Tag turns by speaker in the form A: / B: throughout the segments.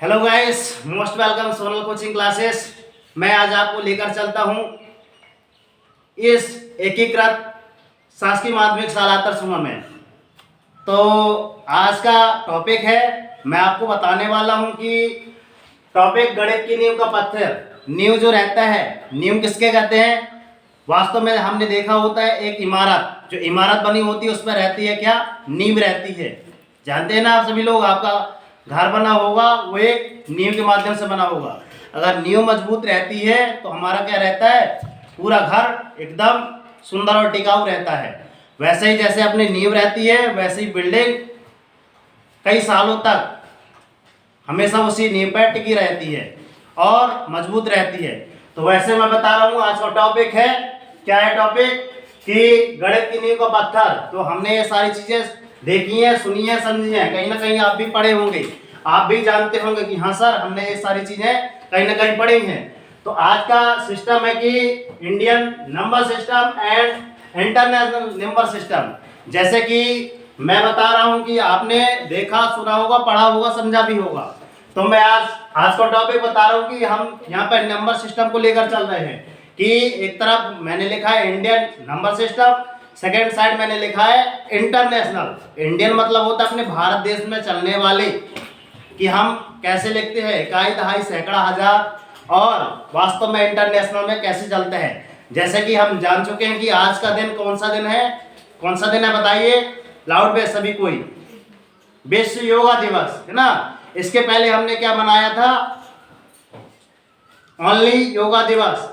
A: Hello guys, most welcome Sonal coaching classes. मैं आज आपको लेकर चलता हूं इस एकीकृत शासकीय माध्यमिक शाला सुमा में। तो आज का टॉपिक है, मैं आपको बताने वाला हूं कि टॉपिक गणित की नींव का पत्थर। नींव जो रहता है, नींव किसके कहते हैं? वास्तव में हमने देखा होता है एक इमारत, जो इमारत बनी होती है उस पर रहती है क्या? नींव रहती है। जानते हैं ना आप सभी लोग, आपका घर बना होगा वो एक नींव के माध्यम से बना होगा। अगर नींव मजबूत रहती है तो हमारा क्या रहता है, पूरा घर एकदम सुंदर और टिकाऊ रहता है। वैसे ही जैसे अपनी नींव रहती है, वैसे ही बिल्डिंग कई सालों तक हमेशा उसी नींव पर टिकी रहती है और मजबूत रहती है। तो वैसे मैं बता रहा हूँ, आज का टॉपिक है, क्या है टॉपिक? कि गणित की नींव का पत्थर। तो हमने ये सारी चीजें देखी है, सुनी है, समझी है, कहीं ना कहीं आप भी पढ़े होंगे, आप भी जानते होंगे कि हाँ सर हमने ये सारी चीजें कहीं ना कहीं पढ़ी हैं। तो आज का सिस्टम है कि Indian number system and international number system. जैसे कि मैं बता रहा हूँ कि आपने देखा, सुना होगा, पढ़ा होगा, समझा भी होगा। तो मैं आज का टॉपिक बता रहा हूँ कि हम यहाँ पर नंबर सिस्टम को लेकर चल रहे हैं। कि एक तरफ मैंने लिखा है Indian number system, second side मैंने लिखा है इंटरनेशनल। इंडियन मतलब होता है अपने भारत देश में चलने वाले, कि हम कैसे लिखते हैं, इकाई, दहाई, सैकड़ा, हजार, और वास्तव में इंटरनेशनल में कैसे चलते हैं। जैसे कि हम जान चुके हैं कि आज का दिन कौन सा दिन है, कौन सा दिन है बताइए, लाउड बेस सभी कोई। विश्व योगा दिवस है ना। इसके पहले हमने क्या मनाया था? ओनली योगा दिवस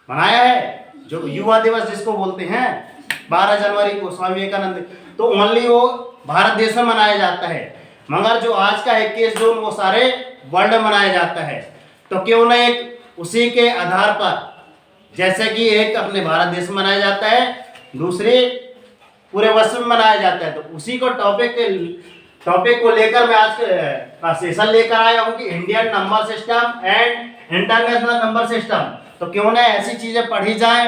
A: मनाया है, जो युवा दिवस जिसको बोलते हैं, 12 जनवरी को स्वामी विवेकानंद। तो ओनली वो भारत देश में मनाया जाता है, मगर जो आज का 21 जून वो सारे वर्ल्ड में मनाया जाता है। तो क्यों ना एक उसी के आधार पर, जैसे कि एक अपने भारत देश में मनाया जाता है, दूसरे पूरे विश्व में मनाया जाता है, तो उसी को टॉपिक को लेकर मैं आज का सेशन लेकर आया हूँ कि Indian number system and international number system. तो क्यों ना ऐसी चीजें पढ़ी जाए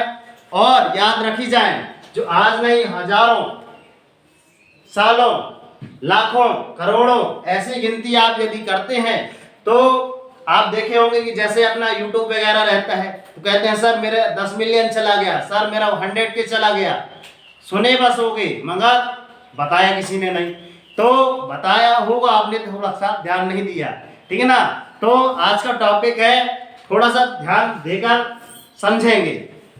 A: और याद रखी जाए जो आज नहीं, हजारों सालों, लाखों, करोड़ों ऐसी गिनती आप यदि करते हैं तो आप देखे होंगे कि जैसे अपना यूट्यूब वगैरह रहता है, तो कहते हैं सर मेरे 10 मिलियन चला गया, सर मेरा 100 के चला गया। सुने बस हो गई, मगर बताया किसी ने नहीं। तो बताया होगा, आपने थोड़ा सा ध्यान नहीं दिया, ठीक है ना। तो आज का टॉपिक है, थोड़ा सा ध्यान देकर समझेंगे।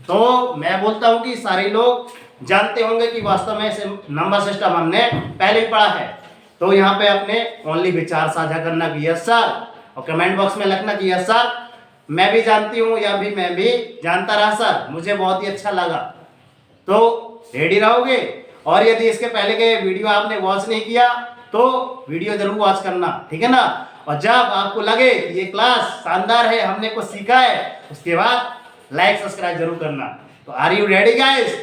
A: तो मैं बोलता हूँ कि सारे लोग जानते होंगे कि वास्तव में इसे नंबर सिस्टम हमने पहले ही पढ़ा है। तो यहाँ पे अपने ओनली विचार साझा करना कि यस सर, और कमेंट बॉक्स में लिखना कि यस सर मैं भी जानती हूँ, या भी मैं भी जानता रहा सर, मुझे बहुत ही अच्छा लगा। तो रेडी रहोगे। और यदि इसके पहले के वीडियो आपने वॉच नहीं किया तो वीडियो जरूर वॉच करना, ठीक है ना। और जब आपको लगे कि ये क्लास शानदार है, हमने कुछ सीखा है, उसके बाद लाइक सब्सक्राइब जरूर करना। तो are you ready guys?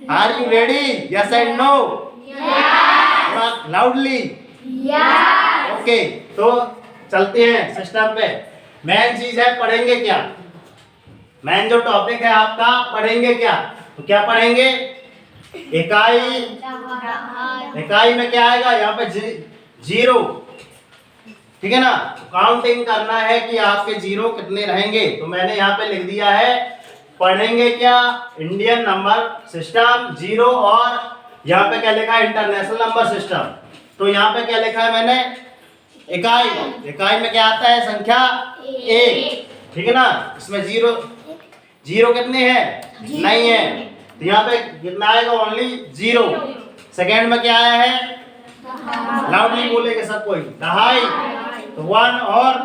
A: Are you ready? Yes and no? Loudly? Okay, तो चलते हैं सिस्टम पे। मेन चीज है, पढ़ेंगे क्या? मेन जो टॉपिक है आपका, पढ़ेंगे क्या? तो क्या पढ़ेंगे? इकाई। इकाई में क्या आएगा? यहाँ पे जीरो, ठीक है ना। काउंटिंग करना है कि आपके जीरो कितने रहेंगे। तो मैंने यहाँ पे लिख दिया है, पढ़ेंगे क्या? इंडियन नंबर सिस्टम जीरो, और यहाँ पे क्या लिखा है? International number system. तो यहाँ पे क्या लिखा है मैंने? इकाई। इकाई में क्या आता है? संख्या 1, ठीक है ना। इसमें जीरो कितने हैं? नहीं है, तो यहाँ पे कितना आएगा? Only zero. सेकेंड में क्या आया है? लाउडली बोलेंगे सब कोई, दहाई। तो 1 और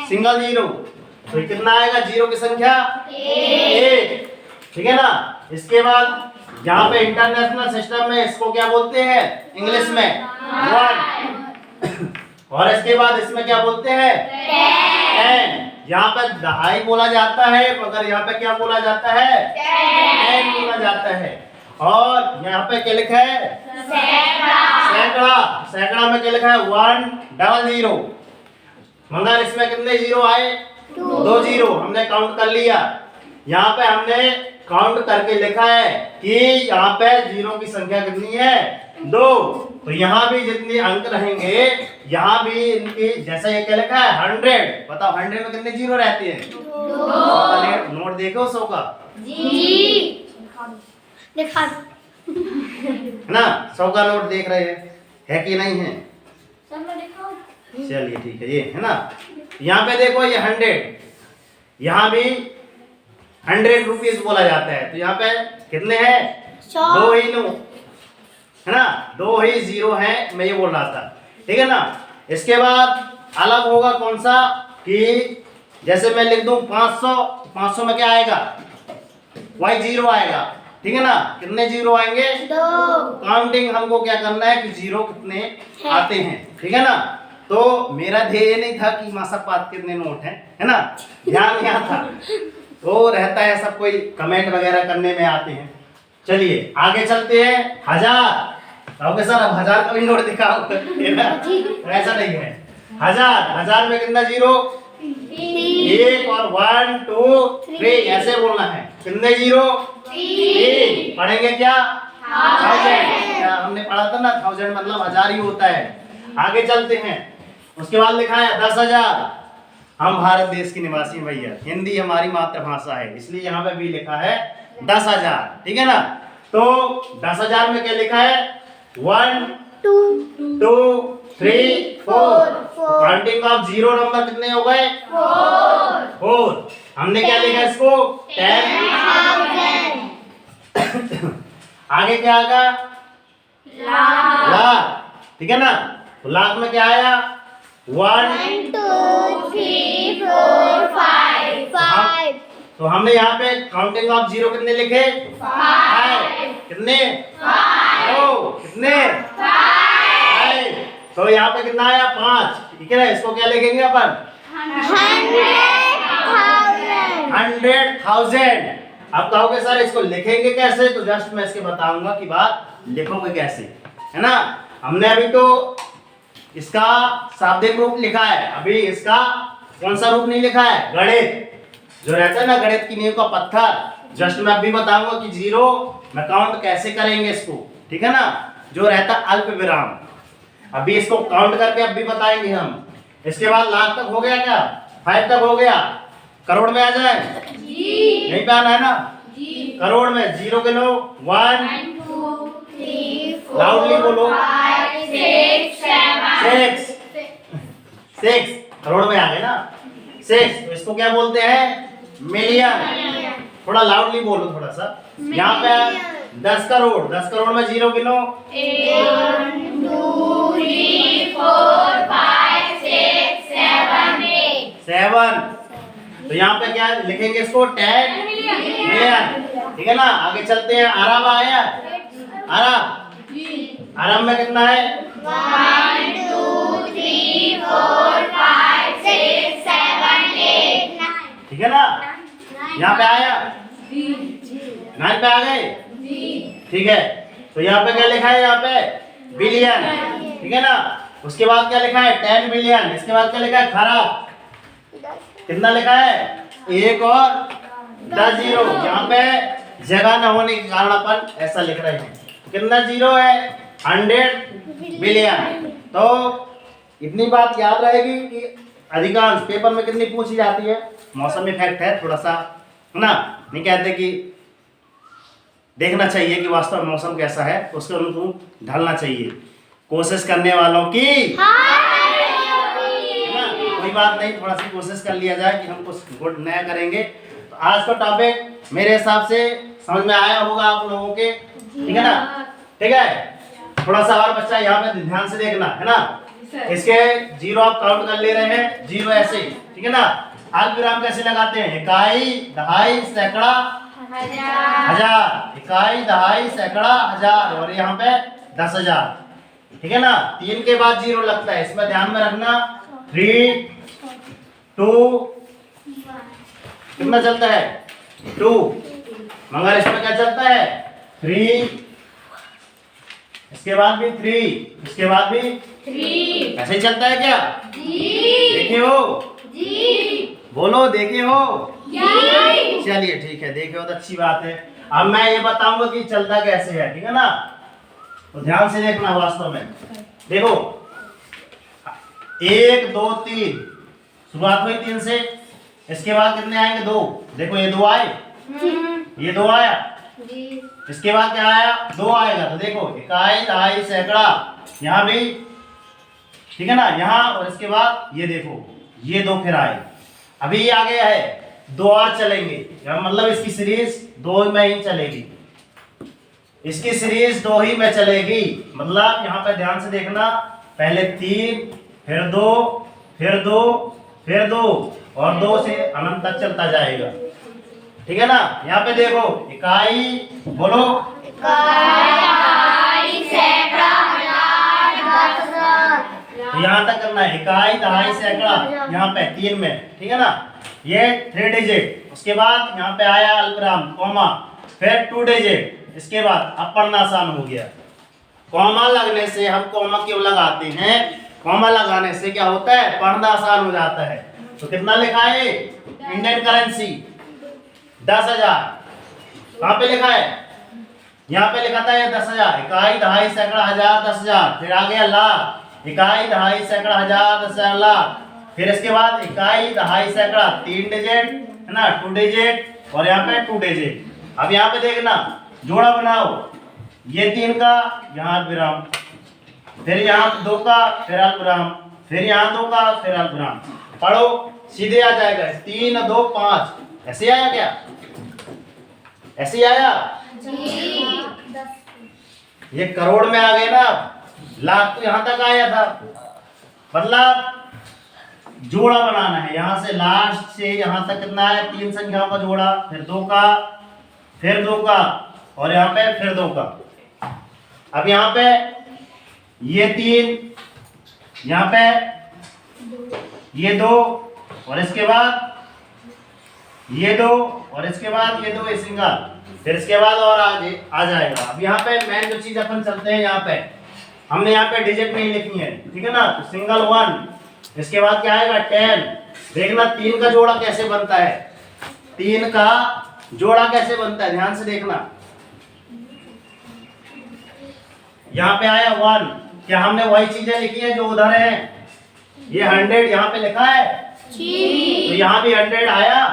A: सिंगल जीरो, तो कितना आएगा? जीरो की संख्या 1, ठीक है ना। इसके बाद यहाँ पे इंटरनेशनल सिस्टम में इसको क्या बोलते हैं इंग्लिश में? 1। और इसके बाद इसमें क्या बोलते हैं? 10। यहाँ पे दहाई बोला जाता है, मगर यहाँ पे क्या बोला जाता है? 10 बोला जाता है। और यहाँ पे क्या लिखा है? सैकड़ा। सैकड़ा में क्या लिखा है? 100। मगर इसमें कितने जीरो आए? 2 जीरो। हमने काउंट कर लिया। यहाँ पे हमने काउंट करके लिखा है कि यहाँ पे जीरो की संख्या कितनी है? 2। तो यहाँ भी जितने अंक रहेंगे यहाँ भी इनकी, जैसा ये क्या लिखा है 100, बताओ 100 में कितने जीरो रहते हैं? 2। नोट देखो 100 का
B: जी दिखा
A: है ना, 100 का नोट देख रहे हैं, है कि नहीं है? चलिए ठीक है, ये है ना। यहाँ पे देखो ये 100, यहाँ भी 100 रुपीज बोला जाता है, तो यहाँ पे कितने हैं? 2 ही नो है ना, 2 ही जीरो है, मैं ये बोल रहा था, ठीक है ना। इसके बाद अलग होगा कौन सा, कि जैसे मैं लिख दूं 500, 500 में क्या आएगा? वही जीरो आएगा, ठीक है ना। कितने जीरो आएंगे?
B: 2।
A: काउंटिंग हमको क्या करना है कि जीरो कितने आते हैं, ठीक है ना। तो मेरा ध्येय नहीं था कि मासा पात कितने नोट हैं, है ना, ध्यान यहाँ था। तो रहता है सब कोई कमेंट वगैरह करने में आते हैं। चलिए आगे चलते हैं। 1000, ओके सर, अब 1000 का भी नोट दिखाओ, है ना, ऐसा नहीं है। 1000 में कितना जीरो? 1 और 1 2 3 ऐसे बोलना है। कितने जीरो? 3। पढ़ेंगे क्या? 1000। क्या हमने पढ़ा था ना, 1000 मतलब 1000 ही होता है। आगे चलते हैं। उसके बाद लिखा है 10,000। हम भारत देश के निवासी भैया, हिंदी हमारी मातृभाषा है, इसलिए यहाँ पे भी लिखा है 10,000, ठीक है ना। तो 10,000 में क्या लिखा है? 1 2 3 4। काउंटिंग ऑफ जीरो नंबर कितने हो गए? 4। हमने क्या लिखा इसको? 10,000। आगे क्या आएगा? लाख, ठीक है ना। तो लाख में क्या आया? 1
B: 2 3 4 5
A: तो हमने यहाँ पे काउंटिंग ऑफ जीरो कितने लिखे? 5। कितने? 5। कितने? 5। तो यहाँ पे कितना आया? 5, ठीक है ना। इसको क्या लिखेंगे अपन? 100,000। अब कहोगे सर इसको लिखेंगे कैसे, तो जस्ट मैं इसके बताऊंगा कि बात लिखोगे कैसे, है ना। हमने अभी तो इसका शाब्दिक रूप लिखा है, अभी इसका कौन सा रूप नहीं लिखा है? गणित जो रहता है ना, गणित की नींव का पत्थर, जस्ट मैं अभी बताऊंगा कि जीरो में काउंट कैसे करेंगे इसको, ठीक है ना। जो रहता अल्प विराम, अभी इसको काउंट करके अभी बताएंगे हम। इसके बाद लाख तक हो गया क्या? 5 तक हो गया। करोड़ में आ जाए? नहीं पे आना है ना, करोड़ में। जीरो गिनो। 1
B: 2 3
A: लाउडली बोलो।
B: 5 6
A: 6 करोड़ में आ गए ना, 6। तो इसको क्या बोलते हैं? मिलियन। थोड़ा लाउडली बोलो थोड़ा सा। यहाँ पे 10 करोड़, 10 करोड़ में जीरो गिनो।
B: 1 2 3 4 5 6 7
A: 7। तो यहाँ पे क्या लिखेंगे इसको? 10 मिलियन, ठीक है ना। आगे चलते हैं। अरब आया? अरब, अरब में कितना है?
B: 1 2 3 4 5 6 7 8 9।
A: ठीक है ना। यहाँ पे आया? 9 पे आ गए, ठीक है। तो यहाँ पे क्या लिखा है? यहाँ पे बिलियन, ठीक है ना। उसके बाद क्या लिखा है? 10 बिलियन। इसके बाद क्या लिखा है? खरब। कितना लिखा है? 1 और 10 जीरो। यहाँ पे जगह न होने के कारण अपन ऐसा लिख रहे हैं। कितना जीरो है? 100 बिलियन। तो इतनी बात याद रहेगी कि अधिकांश पेपर में कितनी पूछी जाती है? मौसम इफेक्ट है थोड़ा सा, है ना। नहीं कहते कि देखना चाहिए कि वास्तव में मौसम कैसा है, तो उसके अनुरूप ढलना चाहिए। कोशिश करने वालों की, है ना, कोई बात नहीं, थोड़ा सी कोशिश कर लिया जाए कि हम कुछ गुड नया करेंगे। तो आज का टॉपिक मेरे हिसाब से समझ में आया होगा आप लोगों के, ठीक है ना। ठीक है, थोड़ा सा और बच्चा यहाँ पे ध्यान से देखना, है ना। इसके जीरो आप काउंट कर ले रहे हैं, जीरो ऐसे, ठीक है ना। अल्प विराम कैसे लगाते हैं? इकाई, दहाई, सैकड़ा, हजार। इकाई, दहाई, सैकड़ा, हजार। और यहाँ पे 10,000, ठीक है ना। 3 के बाद जीरो लगता है, इसमें ध्यान में रखना। 3 2 कितना चलता है? 2। मगर इसमें क्या चलता है? 3, इसके बाद भी 3, इसके बाद भी 3। ऐसे ही चलता है क्या? देखे हो? बोलो, देखे हो? चलिए ठीक है, देखे हो तो अच्छी बात है। अब मैं ये बताऊंगा कि चलता कैसे है, ठीक है ना। तो ध्यान से देखना वास्तव में। देखो 1 2 3 शुरुआत हुई 3 से, इसके बाद कितने आएंगे 2। देखो ये 2 आए, ये 2 आया, इसके बाद क्या आया 2 आएगा। तो देखो इकाई दहाई सैकड़ा यहाँ भी, ठीक है ना, यहाँ, और इसके बाद ये देखो ये 2 फिर आए। अभी ये आ गया है 2 और चलेंगे, यार मतलब इसकी सीरीज 2 में ही चलेगी, इसकी सीरीज 2 ही में चलेगी। मतलब यहाँ पे ध्यान से देखना, पहले 3 फिर 2 फिर 2 फिर 2 और 2 से अनंत तक चलता जाएगा, ठीक है ना। यहाँ पे देखो इकाई, बोलो
B: इकाई सैकड़ा हजार दस।
A: तो यहाँ तक करना है, इकाई दहाई सैकड़ा यहाँ पे 3 में, ठीक है ना, ये 3 डिजिट। उसके बाद यहाँ पे आया अल्पविराम कॉमा, फिर 2 डिजिट, इसके बाद अब पढ़ना आसान हो गया। कॉमा लगने से हम कॉमा क्यों लगाते हैं, कॉमा लगाने से क्या होता है, पढ़ना आसान हो जाता है। तो कितना लिखा है इंडियन करेंसी 10,000, कहाँ पे लिखा है, यहाँ पे लिखा था ये 10,000, इकाई दहाई सैकड़ा हजार 10,000, फिर आ गया लाख, इकाई दहाई सैकड़ा हजार 10,000 लाख, फिर इसके बाद इकाई दहाई सैकड़ा 3 डिजिट है ना, 2 डिजिट, और यहाँ पे 2 डिजिट। अब यहाँ पे देखना जोड़ा बनाओ, ये 3 का यहाँ विराम, फिर यहाँ 2 का फिर अल्पविराम, फिर यहाँ 2 का फिर अल्पविराम। पढ़ो सीधे आ जाएगा 3 2 5, ऐसे आया क्या, ऐसे आया, ये करोड़ में आ गए ना, लाख तो यहाँ तक आया था। मतलब जोड़ा बनाना है, यहाँ से लास्ट से यहाँ तक कितना है, 3 संख्याओं का जोड़ा, फिर 2 का फिर 2 का और यहाँ पे फिर 2 का। अब यहाँ पे ये 3, यहाँ पे ये 2 और इसके बाद ये 2 और इसके बाद ये 2 सिंगल, फिर इसके बाद और आगे आ जाएगा। अब यहाँ पे मेन जो चीज अपन चलते हैं, यहाँ पे हमने यहाँ पे डिजिट नहीं लिखनी है, ठीक है ना, तो सिंगल 1, इसके बाद क्या आएगा 10। देखना 3 का जोड़ा कैसे बनता है, 3 का जोड़ा कैसे बनता है, ध्यान से देखना। यहाँ पे आया 1, क्या हमने वही चीजें लिखी है जो उधर है, ये 100 यहाँ पे लिखा है, तो यहाँ भी 100 आया।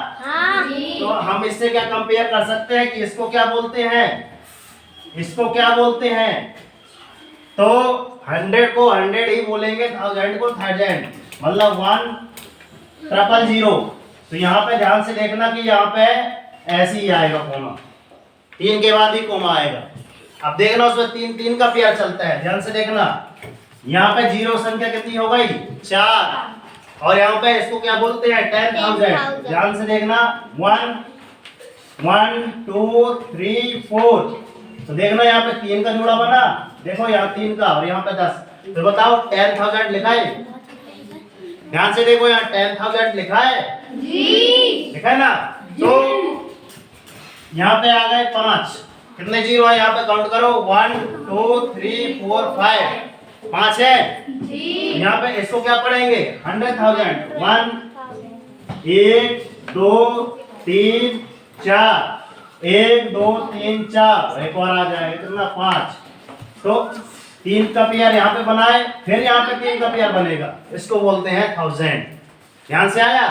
A: तो हम इससे क्या कंपेयर कर सकते हैं कि इसको क्या बोलते हैं, इसको क्या बोलते हैं, तो 100 को 100 ही बोलेंगे, 1000 को 1000, मतलब 10000। तो यहाँ पे ध्यान से देखना कि यहाँ पे ऐसे ही आएगा कोमा, 3 के बाद ही कोमा आएगा। अब देखना उसमें 3 3 का पेयर चलता है, ध्यान से देखना। यहाँ पे जीरो संख्या कितनी हो गई 4, और यहाँ पे इसको क्या बोलते हैं 10,000। ध्यान से देखना 1 1 2 3 4, तो देखना यहाँ पे 3 का जोड़ा बना, देखो यहाँ 3 का और यहाँ पे 10, तो बताओ 10,000 लिखा है, ध्यान से देखो यहाँ 10,000 लिखा है, लिखा है ना। तो यहाँ पे आ गए 5, कितने जीरो है यहाँ पे काउंट करो, 1 2 3 4 5, 5 है। यहाँ पे इसको क्या पढ़ेंगे 100,000, 1 1 2 3 4, 1 2 3 4, एक और आ जाएगा कितना 5। तो 3 का पेयर यहाँ पे बनाए, फिर यहाँ पे 3 का पेयर बनेगा, इसको बोलते हैं 1000। ध्यान से आया।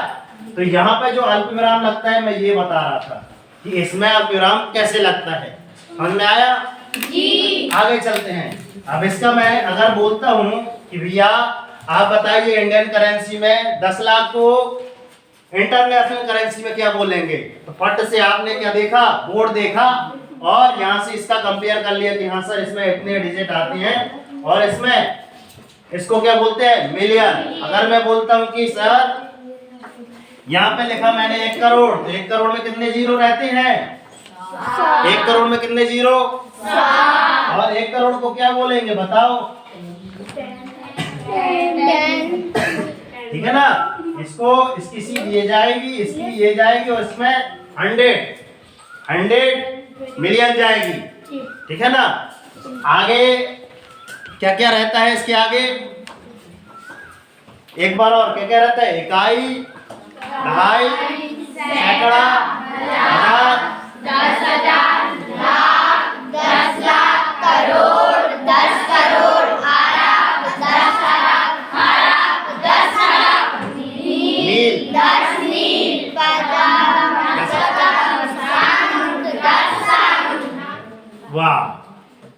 A: तो यहाँ पे जो अल्पविराम लगता है, मैं ये बता रहा था कि इसमें अल्पविराम कैसे लगता है, समझ में आया जी। आगे चलते हैं। अब इसका मैं अगर बोलता हूँ कि भैया आप बताइए इंडियन करेंसी में 10 लाख को इंटरनेशनल करेंसी में क्या बोलेंगे, तो फट से आपने क्या देखा, बोर्ड देखा और यहाँ से इसका कंपेयर कर लिया कि हाँ सर इसमें इतने डिजिट आते हैं और इसमें इसको क्या बोलते हैं मिलियन। अगर मैं बोलता हूँ कि सर यहाँ पे लिखा मैंने 1 करोड़, तो 1 करोड़ में कितने जीरो रहते हैं, 1 करोड़ में कितने जीरो, और 1 करोड़ को क्या बोलेंगे बताओ, ठीक है ना। इसको इसकी सीध ये जाएगी, इसकी ये जाएगी और इसमें 100 मिलियन जाएगी, ठीक है ना। आगे क्या क्या रहता है इसके आगे, एक बार और क्या क्या रहता है, इकाई दहाई सैकड़ा हजार
B: 10,000 लाख 10 लाख करोड़ 10
A: वाह,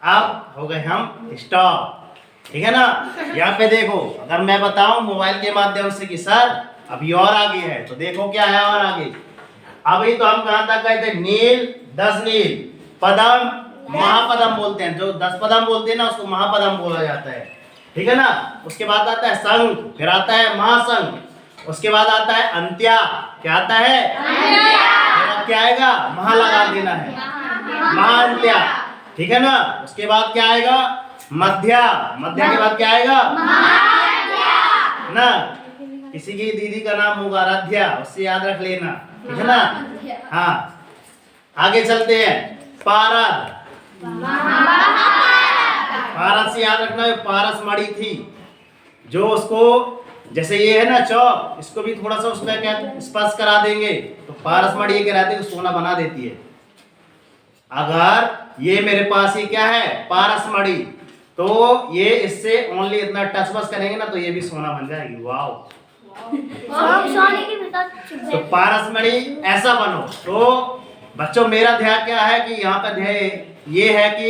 A: अब हो गए हम स्टॉप। ठीक है ना। यहाँ पे देखो, अगर मैं बताऊं मोबाइल के माध्यम से कि सर अभी और आगे है, तो देखो क्या है और आगे। अभी तो हम कहां तक गए थे? नील, 10 नील, पदम, महापदम बोलते हैं। जो 10 पदम बोलते हैं ना, उसको महापदम बोला जाता है। ठीक है ना। उसके बाद आता है संघ, फिर आता है महासंघ, उसके बाद आता है अंत्या। क्या आता है? फिर अब क्या आएगा? महा लगा देना है, महाअंत्या। ठीक है ना। उसके बाद क्या आएगा? मध्या। मध्या के बाद क्या आएगा? ना, किसी की दीदी का नाम होगा आराध्या, उससे याद रख लेना। ठीक है ना। हाँ, आगे चलते हैं। पारद। पारस से याद रखना, पारस मणि थी जो उसको, जैसे ये है ना चौक, इसको भी थोड़ा सा उसमें क्या स्पर्श करा देंगे तो पारस मणि के रहते सोना बना देती है। अगर ये मेरे पास ही क्या है? पारस मणि, तो ये इससे ओनली इतना टच बस करेंगे ना तो ये भी सोना बन जाएगी। वाओ। तो पारस मणि ऐसा बनो। तो बच्चों मेरा ध्यान क्या है कि यहाँ पे ध्येय ये है कि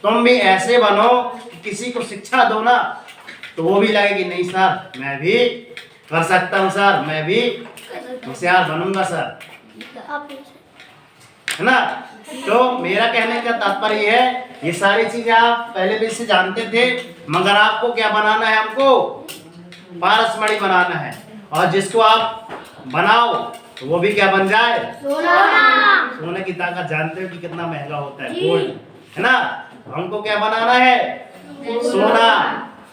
A: तुम भी ऐसे बनो कि किसी को शिक्षा दो ना तो वो भी लगे कि नहीं सर मैं भी कर सकता हूँ, सर मैं भी होशियार बनूंगा सर, है ना। तो मेरा कहने का तात्पर्य है, ये सारी चीजें आप पहले भी से जानते थे, मगर आपको क्या बनाना है? हमको पारस मणि बनाना है। और जिसको आप बनाओ तो वो भी क्या बन जाए? सोने की ताकत जानते हो कि कितना महंगा होता है, गोल्ड, है ना। हमको क्या बनाना है? सोना।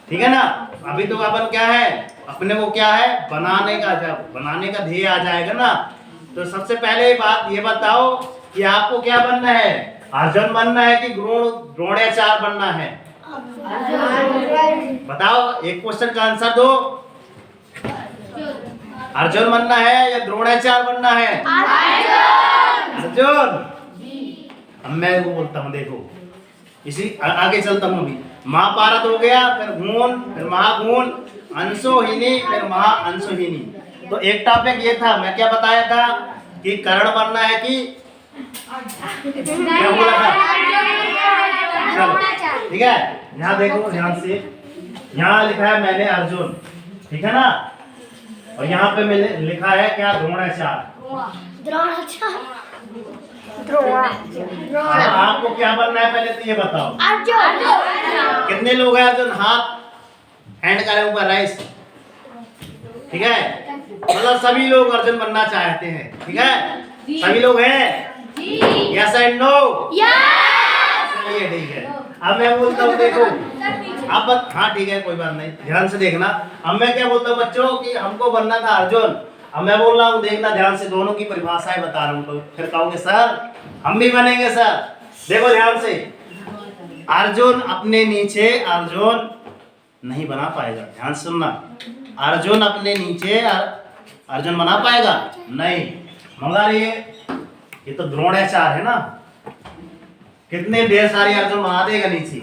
A: ठीक है ना। अभी तो अपन क्या है, अपने को क्या है बनाने का, जब बनाने का ध्येय आ जाएगा ना तो सबसे पहले बात ये बताओ कि आपको क्या बनना है? अर्जुन बनना है कि द्रोणाचार्य बनना है? बताओ, एक क्वेश्चन का आंसर दो। अर्जुन बनना है या द्रोणाचार्य बनना है? अर्जुन। अब मैं वो बोलता हूँ, देखो इसी आगे चलता हूँ। अभी महापारद हो गया, फिर गुण, फिर महागुण, अंशोहीनी, फिर महाअंशोहीनी। तो एक टॉपिक ये था, मैं क्या बताया था कि कर्ण बनना है कि क्या बोला था? चलो ठीक है। यहाँ देखो ध्यान से, यहाँ लिखा है मैंने अर्जुन, ठीक है ना। और यहाँ पे मैंने लिखा है क्या? द्रोणाचार्य। आपको क्या बनना है पहले तो ये बताओ। कितने लोग हैं अर्जुन? हाथ हैंड करें ऊपर, राइस। ठीक है, मतलब सभी लोग अर्जुन बनना चाहते हैं। ठीक है, सभी लोग हैं? Yes and no? चलिए ठीक है। अब मैं बोलता हूँ, देखो अब हाँ ठीक है, कोई बात नहीं, ध्यान से देखना। अब मैं क्या बोलता हूँ बच्चों कि हमको बनना था अर्जुन। अब मैं बोल रहा हूँ, देखना ध्यान से, दोनों की परिभाषाएं बता रहा हूँ, तो फिर कहोगे सर हम भी बनेंगे सर। देखो ध्यान से, अर्जुन अपने नीचे अर्जुन नहीं बना पाएगा। ध्यान सुनना, अर्जुन अपने नीचे अर्जुन बना पाएगा नहीं, मगर ये तो द्रोणाचार्य है ना, कितने ढेर सारे अर्जुन बना देगा नीचे।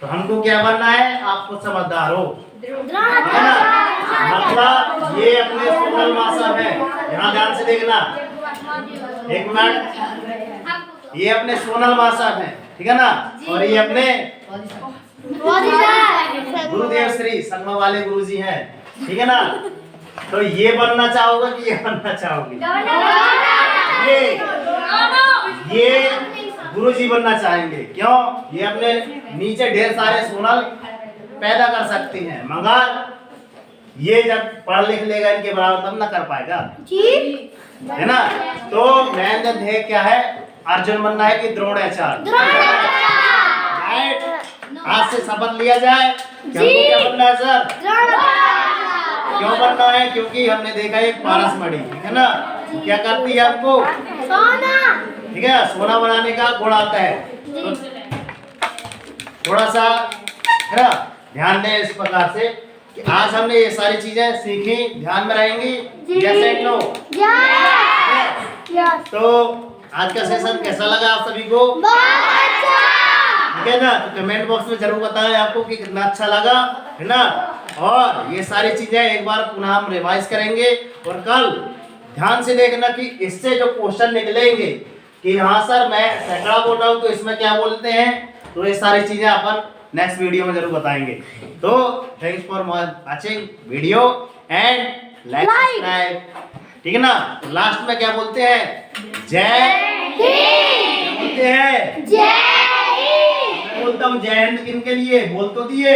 A: तो हमको क्या बनना है? आपको समझदार हो, है ना। मतलब ये अपने सोनल मासा है, यहाँ ध्यान से देखना, एक मिनट, ये अपने सोनल मासा है, ठीक है ना। और ये अपने गुरुदेव श्री संगमा वाले गुरुजी हैं, ठीक है ना। तो ये बनना चाहोगे कि ये बनना चाहोगे? ये गुरुजी बनना चाहेंगे। क्यों? ये अपने नीचे ढेर सारे सोनल पैदा कर सकती हैं, मगर ये जब पढ़ लिख लेगा इनके बराबर तब ना कर पाएगा, है ना। तो मेन ध्येय क्या है? अर्जुन बनना है कि द्रोणाचार्य? राइट। आज से शपथ लिया जाए कि हमको क्या बनना है सर? क्यों बनना है? क्योंकि हमने देखा एक पारस मणि, है ना, क्या करती है आपको? सोना। ठीक है, सोना बनाने का गुण आता है। तो थोड़ा सा है ना ध्यान दें इस प्रकार से कि आज हमने ये सारी चीजें सीखी, ध्यान में रहेंगी? Yes and no? तो आज का सेशन कैसा लगा आप सभी को? ठीक है ना। तो कमेंट बॉक्स में जरूर बताएं आपको कि कितना अच्छा लगा, है ना। और ये सारी चीजें एक बार पुनः हम रिवाइज करेंगे, और कल ध्यान से देखना कि इससे जो क्वेश्चन निकलेंगे कि हाँ सर मैं सैकड़ा बोल रहा हूँ तो इसमें क्या बोलते हैं, तो ये सारी चीजें अपन नेक्स्ट वीडियो में जरूर बताएंगे। तो thanks for watching video and like subscribe, ठीक है ना। लास्ट में क्या बोलते हैं, जय हिंद बोलते हैं। मैं बोलता हूँ जय हिंद किन के लिए, बोल तो दिए,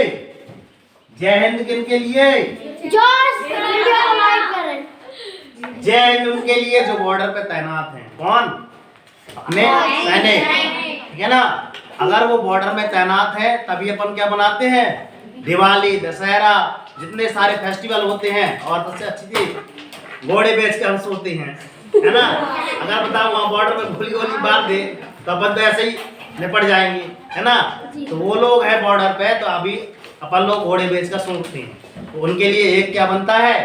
A: जय हिंद किन के लिए, जय हिंद उनके लिए जो बॉर्डर पे तैनात हैं। कौन, अपने सैनिक, ठीक है ना। अगर वो बॉर्डर में तैनात है तभी अपन क्या बनाते हैं, दिवाली, दशहरा, जितने सारे फेस्टिवल होते हैं। और सबसे अच्छी चीज घोड़े बेच के हम सोते हैं, है ना। अगर बताओ वहाँ बॉर्डर में गोली गोली मार दे तो अपन तो ऐसे ही निपट जाएंगे, है ना। तो वो लोग हैं बॉर्डर पे, तो अभी अपन लोग घोड़े बेच कर सूंघते हैं। तो उनके लिए एक क्या बनता है,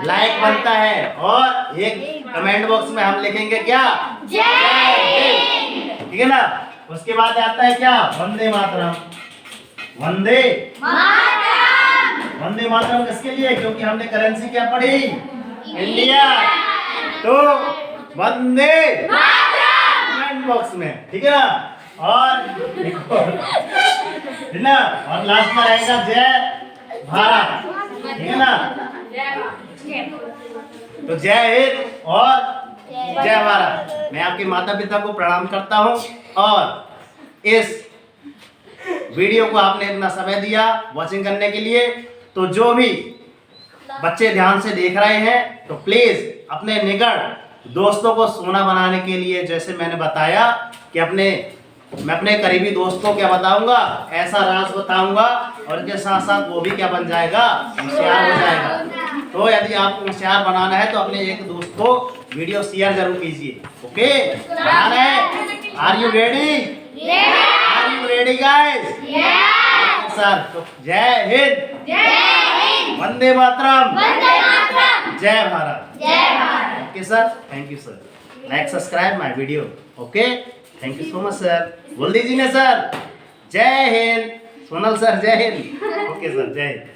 A: लाइक बनता है, और एक कमेंट बॉक्स में हम लिखेंगे क्या, जय हिंद, ठीक है ना। उसके बाद आता है क्या, वंदे मातरम। वंदे वंदे मातरम किसके लिए, क्योंकि हमने करेंसी क्या पढ़ी, इंडिया। तो वंदे कमेंट बॉक्स में, ठीक है ना। और ठीक ना, और लास्ट में रहेगा जय भारत, ठीक है ना। तो जय हिंद और जय भारत। मैं आपके माता पिता को प्रणाम करता हूँ, और इस वीडियो को आपने इतना समय दिया वॉचिंग करने के लिए। तो जो भी बच्चे ध्यान से देख रहे हैं तो प्लीज अपने निकट दोस्तों को सोना बनाने के लिए, जैसे मैंने बताया कि मैं अपने करीबी दोस्त को क्या बताऊंगा, ऐसा राज बताऊंगा, और इसके साथ साथ वो भी क्या बन जाएगा, होशियार हो जाएगा। तो यदि आपको होशियार बनाना है तो अपने एक दोस्त को वीडियो शेयर जरूर कीजिए। ओके, तैयार है, are you ready, are you ready guys, sir. तो जय हिंद, वंदे मातरम, जय Bharat. Okay sir, thank you sir. Like subscribe my video. Okay, thank you so much sir. बोल दीजिए ना सर, जय हिंद। सोनल सर जय हिंद। ओके सर, जय हिंद।